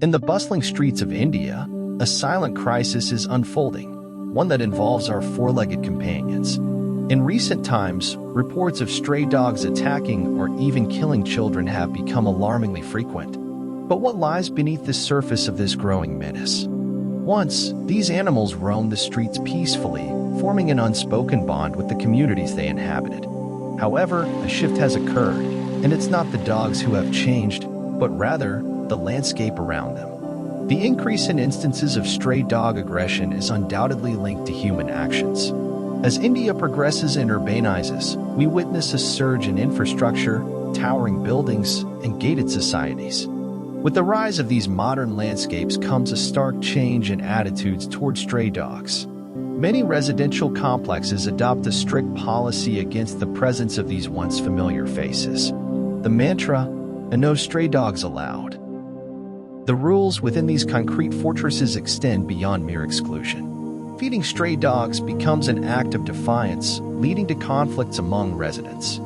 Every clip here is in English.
In the bustling streets of India, a silent crisis is unfolding, one that involves our four-legged companions. In recent times, reports of stray dogs attacking or even killing children have become alarmingly frequent. But what lies beneath the surface of this growing menace? Once, these animals roamed the streets peacefully, forming an unspoken bond with the communities they inhabited. However, a shift has occurred, and it's not the dogs who have changed, but rather the landscape around them. The increase in instances of stray dog aggression is undoubtedly linked to human actions. As India progresses and urbanizes, we witness a surge in infrastructure, towering buildings, and gated societies. With the rise of these modern landscapes comes a stark change in attitudes toward stray dogs. Many residential complexes adopt a strict policy against the presence of these once familiar faces. The mantra, "No stray dogs allowed." The rules within these concrete fortresses extend beyond mere exclusion. Feeding stray dogs becomes an act of defiance, leading to conflicts among residents.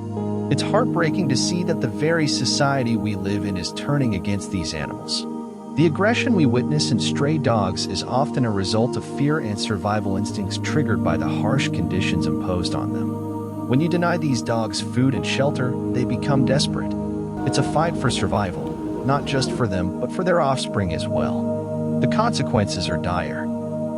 It's heartbreaking to see that the very society we live in is turning against these animals. The aggression we witness in stray dogs is often a result of fear and survival instincts triggered by the harsh conditions imposed on them. When you deny these dogs food and shelter, they become desperate. It's a fight for survival, not just for them, but for their offspring as well. The consequences are dire.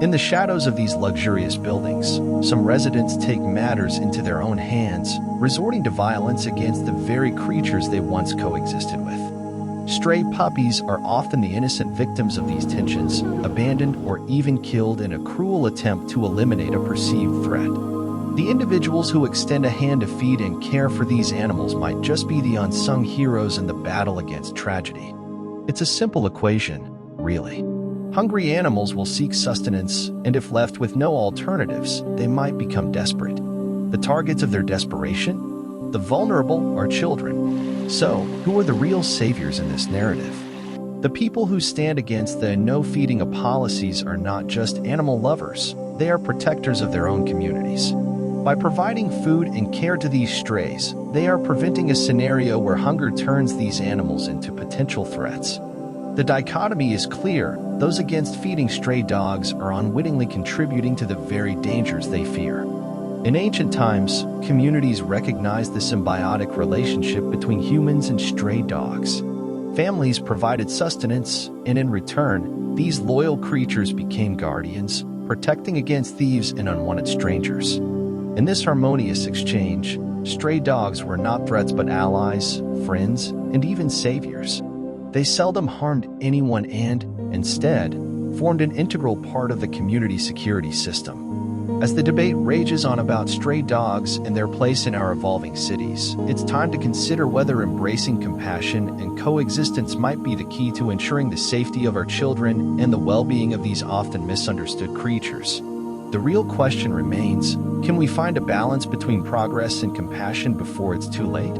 In the shadows of these luxurious buildings, some residents take matters into their own hands, resorting to violence against the very creatures they once coexisted with. Stray puppies are often the innocent victims of these tensions, abandoned or even killed in a cruel attempt to eliminate a perceived threat. The individuals who extend a hand to feed and care for these animals might just be the unsung heroes in the battle against tragedy. It's a simple equation, really. Hungry animals will seek sustenance, and if left with no alternatives, they might become desperate. The targets of their desperation? The vulnerable are children. So, who are the real saviors in this narrative? The people who stand against the no-feeding policies are not just animal lovers, they are protectors of their own communities. By providing food and care to these strays, they are preventing a scenario where hunger turns these animals into potential threats. The dichotomy is clear. Those against feeding stray dogs are unwittingly contributing to the very dangers they fear. In ancient times, communities recognized the symbiotic relationship between humans and stray dogs. Families provided sustenance, and in return, these loyal creatures became guardians, protecting against thieves and unwanted strangers. In this harmonious exchange, stray dogs were not threats but allies, friends, and even saviors. They seldom harmed anyone and, instead, formed an integral part of the community security system. As the debate rages on about stray dogs and their place in our evolving cities, it's time to consider whether embracing compassion and coexistence might be the key to ensuring the safety of our children and the well-being of these often misunderstood creatures. The real question remains, can we find a balance between progress and compassion before it's too late?